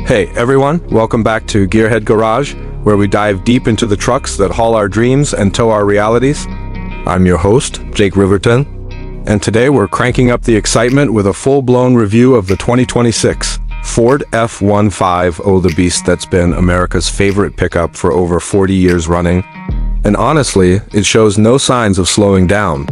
Hey everyone, welcome back to Gearhead Garage, where we dive deep into the trucks that haul our dreams and tow our realities. I'm your host, Jake Riverton, and today we're cranking up the excitement with a full-blown review of the 2026 Ford F-150, the beast that's been America's favorite pickup for over 40 years running. And honestly, it shows no signs of slowing down.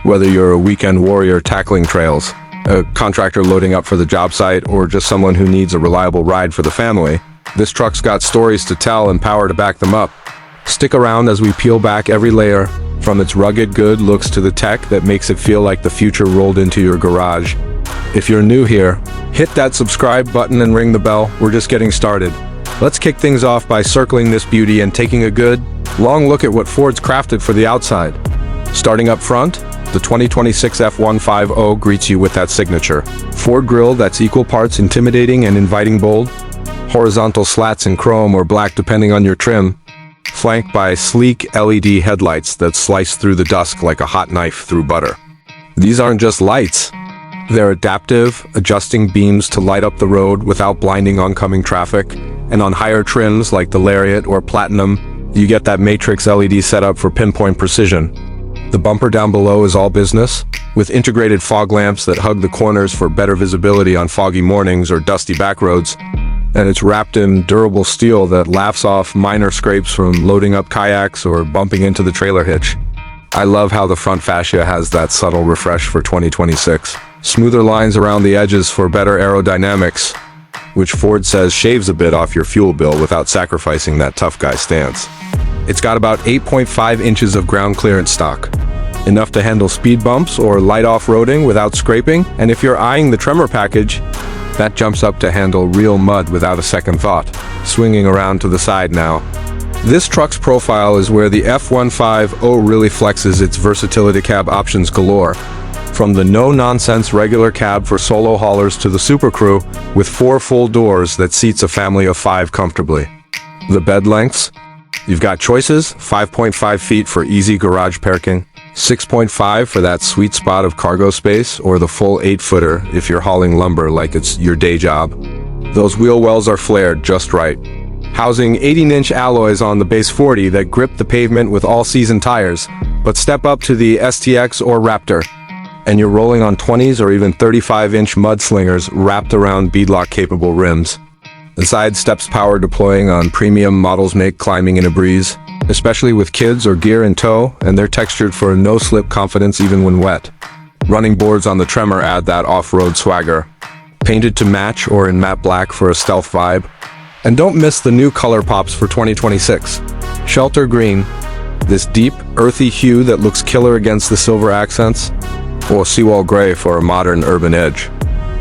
Whether you're a weekend warrior tackling trails, a contractor loading up for the job site, or just someone who needs a reliable ride for the family, this truck's got stories to tell and power to back them up. Stick around as we peel back every layer, from its rugged good looks to the tech that makes it feel like the future rolled into your garage. If you're new here, hit that subscribe button and ring the bell. We're just getting started. Let's kick things off by circling this beauty and taking a good, long look at what Ford's crafted for the outside. Starting up front, the 2026 F-150 greets you with that signature Ford grille that's equal parts intimidating and inviting bold, horizontal slats in chrome or black depending on your trim, flanked by sleek LED headlights that slice through the dusk like a hot knife through butter. These aren't just lights. They're adaptive, adjusting beams to light up the road without blinding oncoming traffic, and on higher trims like the Lariat or Platinum, you get that matrix LED setup for pinpoint precision. The bumper down below is all business, with integrated fog lamps that hug the corners for better visibility on foggy mornings or dusty back roads, and it's wrapped in durable steel that laughs off minor scrapes from loading up kayaks or bumping into the trailer hitch. I love how the front fascia has that subtle refresh for 2026. Smoother lines around the edges for better aerodynamics, which Ford says shaves a bit off your fuel bill without sacrificing that tough guy stance. It's got about 8.5 inches of ground clearance stock, enough to handle speed bumps or light off-roading without scraping, and if you're eyeing the Tremor package, that jumps up to handle real mud without a second thought. Swinging around to the side now. This truck's profile is where the F-150 really flexes its versatility. Cab options galore, from the no-nonsense regular cab for solo haulers to the Super Crew with 4 full doors that seats a family of 5 comfortably. The bed lengths? You've got choices: 5.5 feet for easy garage parking, 6.5 for that sweet spot of cargo space, or the full 8-footer if you're hauling lumber like it's your day job. Those wheel wells are flared just right, housing 18-inch alloys on the base 40 that grip the pavement with all-season tires, but step up to the STX or Raptor, and you're rolling on 20s or even 35-inch mudslingers wrapped around beadlock-capable rims. The side steps power deploying on premium models make climbing in a breeze, especially with kids or gear in tow, and they're textured for no-slip confidence even when wet. Running boards on the Tremor add that off-road swagger, painted to match or in matte black for a stealth vibe. And don't miss the new color pops for 2026. Shelter green, this deep, earthy hue that looks killer against the silver accents, or seawall gray for a modern urban edge.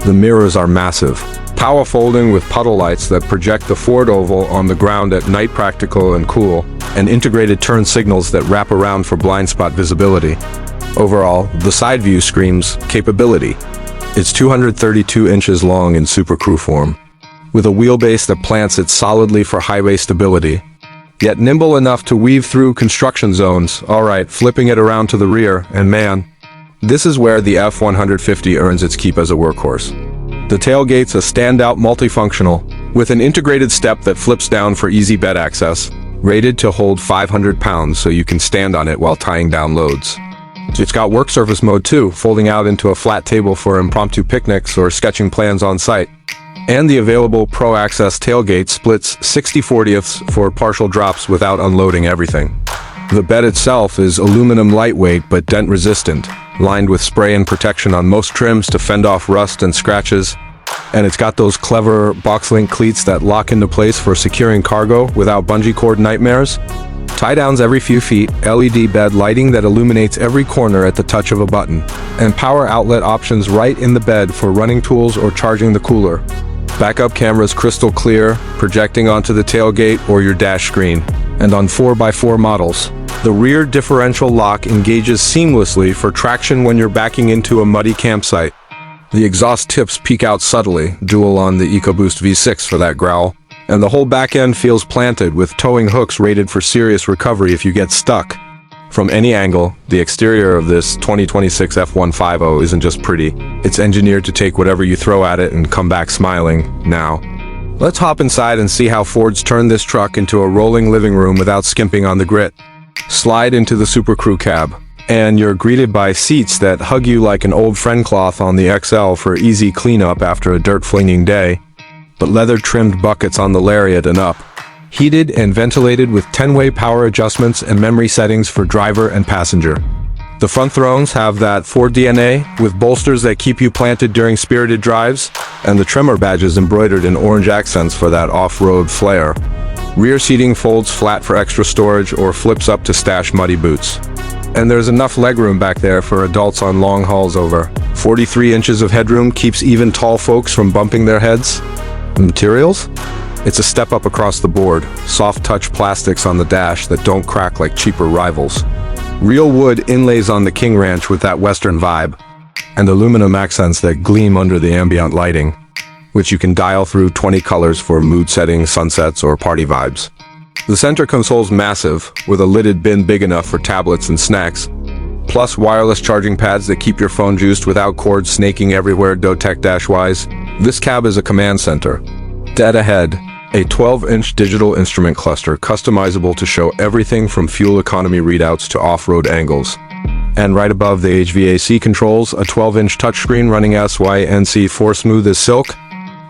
The mirrors are massive, power folding with puddle lights that project the Ford oval on the ground at night, practical and cool, and integrated turn signals that wrap around for blind spot visibility. Overall, the side view screams capability. It's 232 inches long in Super Crew form, with a wheelbase that plants it solidly for highway stability, yet nimble enough to weave through construction zones. Alright, flipping it around to the rear, and man, this is where the F-150 earns its keep as a workhorse. The tailgate's a standout multifunctional, with an integrated step that flips down for easy bed access, rated to hold 500 pounds so you can stand on it while tying down loads. It's got work surface mode too, folding out into a flat table for impromptu picnics or sketching plans on site. And the available Pro Access tailgate splits 60/40ths for partial drops without unloading everything. The bed itself is aluminum lightweight but dent resistant, lined with spray and protection on most trims to fend off rust and scratches. And it's got those clever box-link cleats that lock into place for securing cargo without bungee cord nightmares. Tie-downs every few feet, LED bed lighting that illuminates every corner at the touch of a button, and power outlet options right in the bed for running tools or charging the cooler. Backup cameras crystal clear, projecting onto the tailgate or your dash screen. And on 4x4 models, the rear differential lock engages seamlessly for traction when you're backing into a muddy campsite. The exhaust tips peek out subtly, dual on the EcoBoost V6 for that growl, and the whole back end feels planted with towing hooks rated for serious recovery if you get stuck. From any angle, the exterior of this 2026 F-150 isn't just pretty, it's engineered to take whatever you throw at it and come back smiling. Now, Let's hop inside and see how Ford's turned this truck into a rolling living room without skimping on the grit. Slide into the Super Crew cab, and you're greeted by seats that hug you like an old friend cloth on the XL for easy cleanup after a dirt-flinging day, but leather-trimmed buckets on the Lariat and up. Heated and ventilated with 10-way power adjustments and memory settings for driver and passenger. The front thrones have that Ford DNA, with bolsters that keep you planted during spirited drives, and the Tremor badges embroidered in orange accents for that off-road flair. Rear seating folds flat for extra storage or flips up to stash muddy boots. And there's enough legroom back there for adults on long hauls over. 43 inches of headroom keeps even tall folks from bumping their heads. The materials? It's a step up across the board. Soft touch plastics on the dash that don't crack like cheaper rivals. Real wood inlays on the King Ranch with that Western vibe. And aluminum accents that gleam under the ambient lighting, which you can dial through 20 colors for mood settings, sunsets, or party vibes. The center console's massive, with a lidded bin big enough for tablets and snacks, plus wireless charging pads that keep your phone juiced without cords snaking everywhere Dotech-wise. This cab is a command center. Dead ahead, a 12-inch digital instrument cluster customizable to show everything from fuel economy readouts to off-road angles. And right above the HVAC controls, a 12-inch touchscreen running SYNC4 smooth as silk,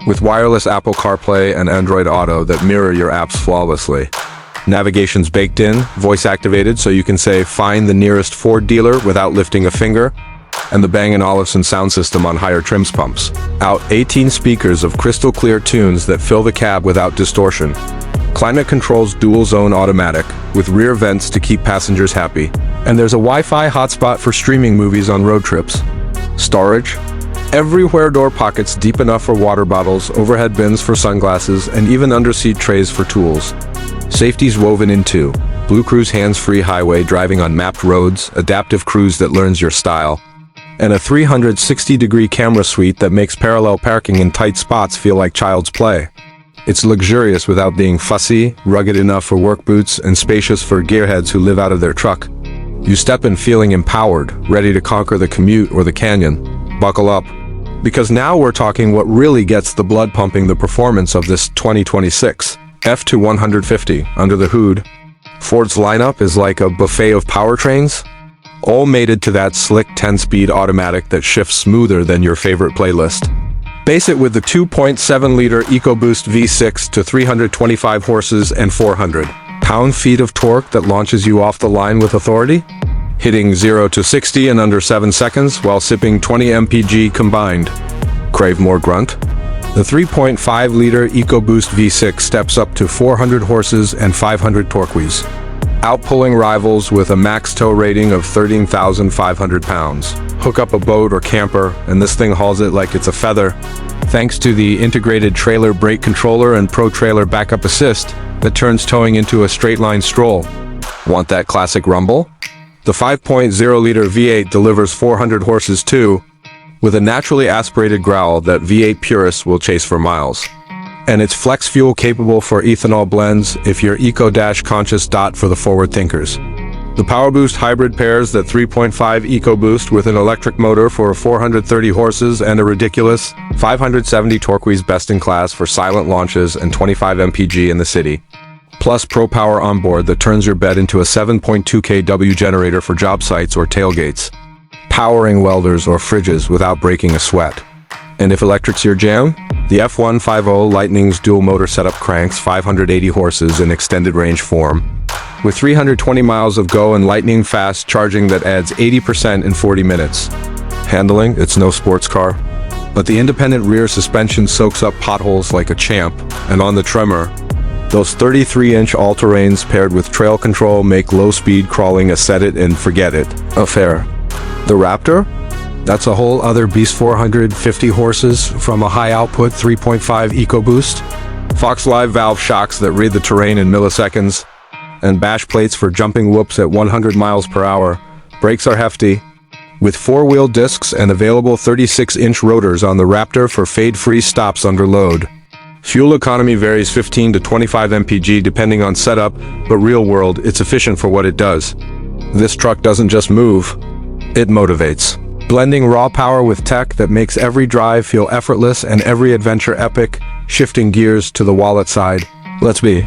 with wireless Apple CarPlay and Android Auto that mirror your apps flawlessly. Navigation's baked in, voice activated, so you can say find the nearest Ford dealer without lifting a finger, and the Bang & Olufsen sound system on higher trims pumps. Out 18 speakers of crystal clear tunes that fill the cab without distortion. Climate control's dual zone automatic, with rear vents to keep passengers happy. And there's a Wi-Fi hotspot for streaming movies on road trips. Storage? Everywhere door pockets deep enough for water bottles, overhead bins for sunglasses, and even underseat trays for tools. Safety's woven in too. Blue Cruise hands-free highway driving on mapped roads, adaptive cruise that learns your style, and a 360-degree camera suite that makes parallel parking in tight spots feel like child's play. It's luxurious without being fussy, rugged enough for work boots, and spacious for gearheads who live out of their truck. You step in feeling empowered, ready to conquer the commute or the canyon. Buckle up. Because now we're talking what really gets the blood pumping the performance of this 2026 F-150 under the hood. Ford's lineup is like a buffet of powertrains, all mated to that slick 10-speed automatic that shifts smoother than your favorite playlist. Base it with the 2.7-liter EcoBoost V6 to 325 horses and 400 pound-feet of torque that launches you off the line with authority, hitting 0 to 60 in under 7 seconds while sipping 20 mpg combined. Crave more grunt? The 3.5-liter EcoBoost V6 steps up to 400 horses and 500 torqueways, outpulling rivals with a max tow rating of 13,500 pounds. Hook up a boat or camper, and this thing hauls it like it's a feather, thanks to the integrated trailer brake controller and Pro Trailer Backup Assist that turns towing into a straight-line stroll. Want that classic rumble? The 5.0-liter V8 delivers 400 horses too, with a naturally aspirated growl that V8 purists will chase for miles. And it's flex fuel capable for ethanol blends if you're eco-conscious. For the forward thinkers. The PowerBoost hybrid pairs that 3.5 EcoBoost with an electric motor for 430 horses and a ridiculous 570 torqueways, best in class for silent launches and 25 mpg in the city. Plus Pro Power onboard that turns your bed into a 7.2 kW generator for job sites or tailgates, powering welders or fridges without breaking a sweat. And if electric's your jam, the F-150 Lightning's dual motor setup cranks 580 horses in extended range form, with 320 miles of go and lightning fast charging that adds 80% in 40 minutes. Handling, it's no sports car, but the independent rear suspension soaks up potholes like a champ, and on the Tremor, those 33-inch all-terrains paired with trail control make low-speed crawling a set-it-and-forget-it affair. The Raptor? That's a whole other beast. 450 horses from a high-output 3.5 EcoBoost, Fox Live valve shocks that read the terrain in milliseconds, and bash plates for jumping whoops at 100 miles per hour. Brakes are hefty, with 4-wheel discs and available 36-inch rotors on the Raptor for fade-free stops under load. Fuel economy varies 15 to 25 mpg depending on setup, but real world, it's efficient for what it does. This truck doesn't just move, it motivates. Blending raw power with tech that makes every drive feel effortless and every adventure epic, Shifting gears to the wallet side, let's be